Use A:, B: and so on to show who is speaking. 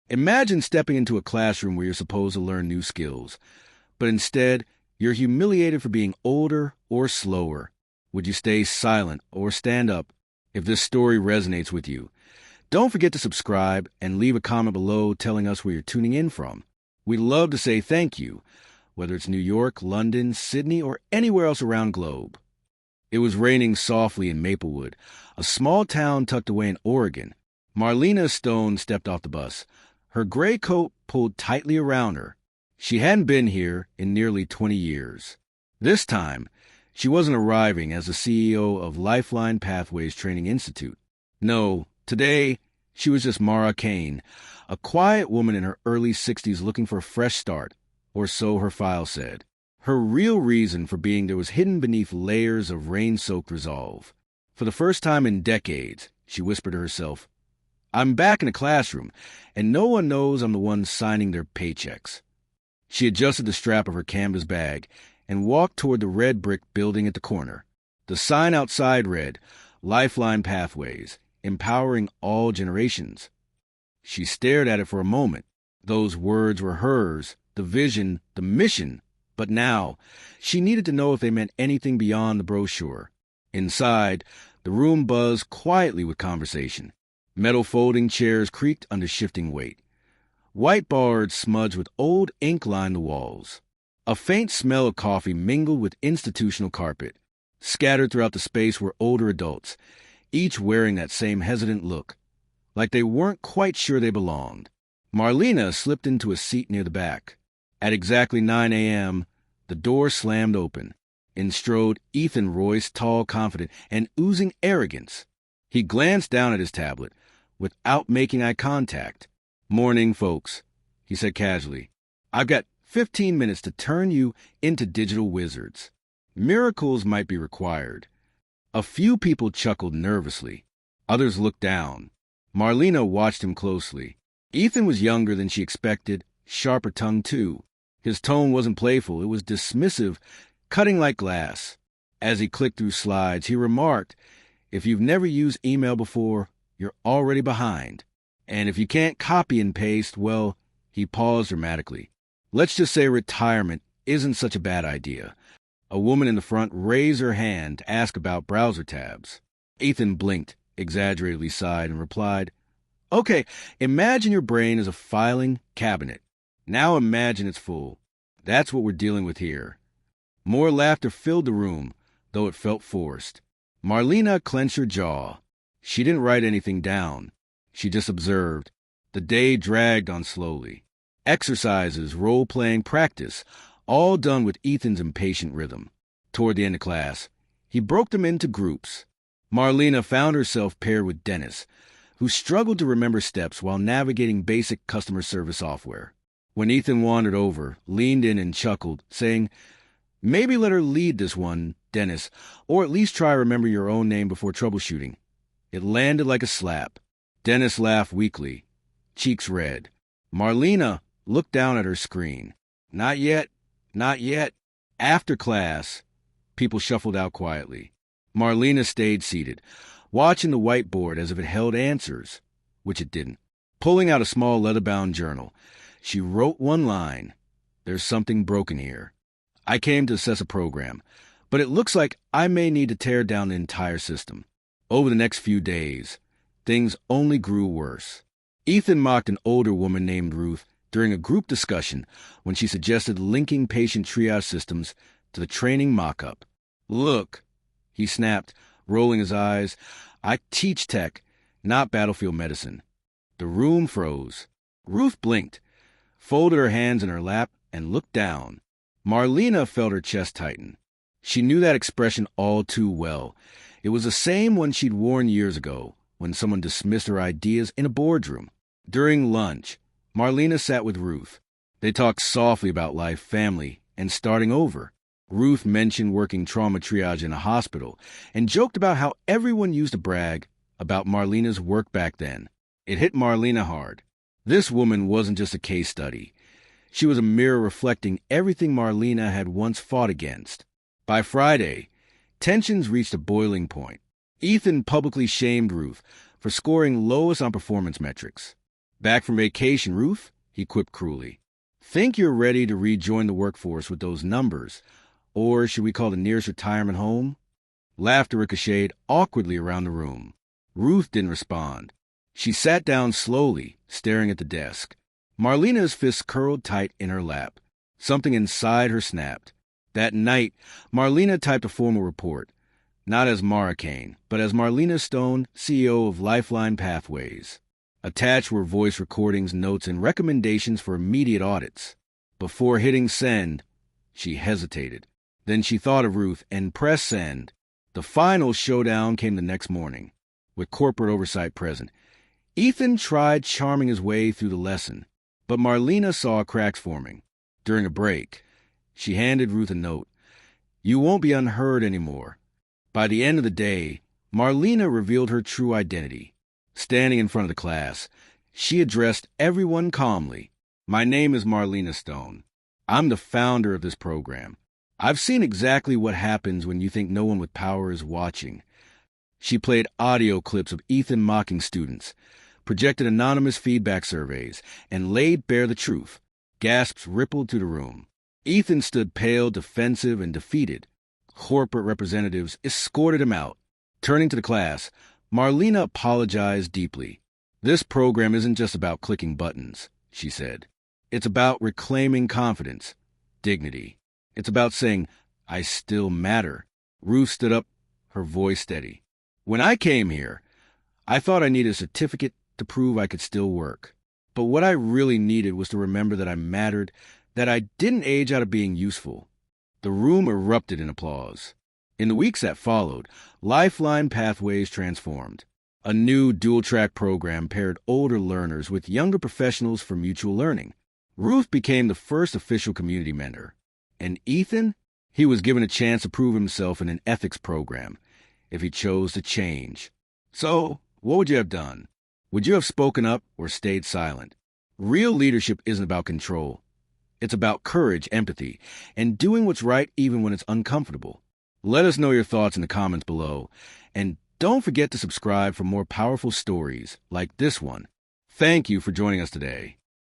A: Imagine stepping into a classroom where you're supposed to learn new skills, but instead, you're humiliated for being older or slower. Would you stay silent or stand up if this story resonates with you? Don't forget to subscribe and leave a comment below telling us where you're tuning in from. We'd love to say thank you, whether it's New York, London, Sydney, or anywhere else around the globe. It was raining softly in Maplewood, a small town tucked away in Oregon. Marlena Stone stepped off the bus, her gray coat pulled tightly around her. She hadn't been here in nearly 20 years. This time, she wasn't arriving as the CEO of Lifeline Pathways Training Institute. No, today, she was just Mara Kane, a quiet woman in her early 60s looking for a fresh start, or so her file said. Her real reason for being there was hidden beneath layers of rain-soaked resolve. For the first time in decades, she whispered to herself, "I'm back in the classroom, and no one knows I'm the one signing their paychecks." She adjusted the strap of her canvas bag and walked toward the red brick building at the corner. The sign outside read, "Lifeline Pathways, empowering all generations." She stared at it for a moment. Those words were hers, the vision, the mission. But now, she needed to know if they meant anything beyond the brochure. Inside, the room buzzed quietly with conversation. Metal folding chairs creaked under shifting weight. Whiteboards smudged with old ink lined the walls. A faint smell of coffee mingled with institutional carpet. Scattered throughout the space were older adults, each wearing that same hesitant look, like they weren't quite sure they belonged. Marlena slipped into a seat near the back. At exactly 9 a.m., the door slammed open. In strode Ethan Royce, tall, confident, and oozing arrogance. He glanced down at his tablet, without making eye contact. "Morning, folks," he said casually. "I've got 15 minutes to turn you into digital wizards. Miracles might be required." A few people chuckled nervously. Others looked down. Marlena watched him closely. Ethan was younger than she expected, sharper tongue too. His tone wasn't playful, it was dismissive, cutting like glass. As he clicked through slides, he remarked, "If you've never used email before, you're already behind. And if you can't copy and paste, well," he paused dramatically. "Let's just say retirement isn't such a bad idea." A woman in the front raised her hand to ask about browser tabs. Ethan blinked, exaggeratedly sighed, and replied, "Okay, imagine your brain is a filing cabinet. Now imagine it's full. That's what we're dealing with here." More laughter filled the room, though it felt forced. Marlena clenched her jaw. She didn't write anything down. She just observed. The day dragged on slowly. Exercises, role-playing, practice, all done with Ethan's impatient rhythm. Toward the end of class, he broke them into groups. Marlena found herself paired with Dennis, who struggled to remember steps while navigating basic customer service software. When Ethan wandered over, leaned in and chuckled, saying, "Maybe let her lead this one, Dennis, or at least try remember your own name before troubleshooting." It landed like a slap. Dennis laughed weakly, cheeks red. Marlena looked down at her screen. "Not yet, not yet." After class, people shuffled out quietly. Marlena stayed seated, watching the whiteboard as if it held answers, which it didn't. Pulling out a small leather-bound journal, she wrote one line. "There's something broken here. I came to assess a program, but it looks like I may need to tear down the entire system." Over the next few days, things only grew worse. Ethan mocked an older woman named Ruth during a group discussion when she suggested linking patient triage systems to the training mock-up. "Look," he snapped, rolling his eyes, "I teach tech, not battlefield medicine." The room froze. Ruth blinked, folded her hands in her lap, and looked down. Marlena felt her chest tighten. She knew that expression all too well. It was the same one she'd worn years ago, when someone dismissed her ideas in a boardroom. During lunch, Marlena sat with Ruth. They talked softly about life, family, and starting over. Ruth mentioned working trauma triage in a hospital and joked about how everyone used to brag about Marlena's work back then. It hit Marlena hard. This woman wasn't just a case study. She was a mirror reflecting everything Marlena had once fought against. By Friday, tensions reached a boiling point. Ethan publicly shamed Ruth for scoring lowest on performance metrics. Back from vacation, Ruth? He quipped cruelly. Think you're ready to rejoin the workforce with those numbers, or should we call the nearest retirement home? Laughter ricocheted awkwardly around the room. Ruth didn't respond. She sat down slowly, staring at the desk. Marlena's fists curled tight in her lap. Something inside her snapped. That night, Marlena typed a formal report, not as Mara Kane, but as Marlena Stone, CEO of Lifeline Pathways. Attached were voice recordings, notes, and recommendations for immediate audits. Before hitting send, she hesitated. Then she thought of Ruth and pressed send. The final showdown came the next morning, with corporate oversight present. Ethan tried charming his way through the lesson, but Marlena saw cracks forming. During a break, she handed Ruth a note. You won't be unheard anymore. By the end of the day, Marlena revealed her true identity. Standing in front of the class, she addressed everyone calmly. My name is Marlena Stone. I'm the founder of this program. I've seen exactly what happens when you think no one with power is watching. She played audio clips of Ethan mocking students, projected anonymous feedback surveys, and laid bare the truth. Gasps rippled through the room. Ethan stood pale, defensive, and defeated. Corporate representatives escorted him out. Turning to the class, Marlena apologized deeply. This program isn't just about clicking buttons, she said. It's about reclaiming confidence, dignity. It's about saying, I still matter. Ruth stood up, her voice steady. When I came here, I thought I needed a certificate to prove I could still work. But what I really needed was to remember that I mattered, that I didn't age out of being useful. The room erupted in applause. In the weeks that followed, Lifeline Pathways transformed. A new dual-track program paired older learners with younger professionals for mutual learning. Ruth became the first official community mentor. And Ethan? He was given a chance to prove himself in an ethics program, if he chose to change. So, what would you have done? Would you have spoken up or stayed silent? Real leadership isn't about control. It's about courage, empathy, and doing what's right even when it's uncomfortable. Let us know your thoughts in the comments below. And don't forget to subscribe for more powerful stories like this one. Thank you for joining us today.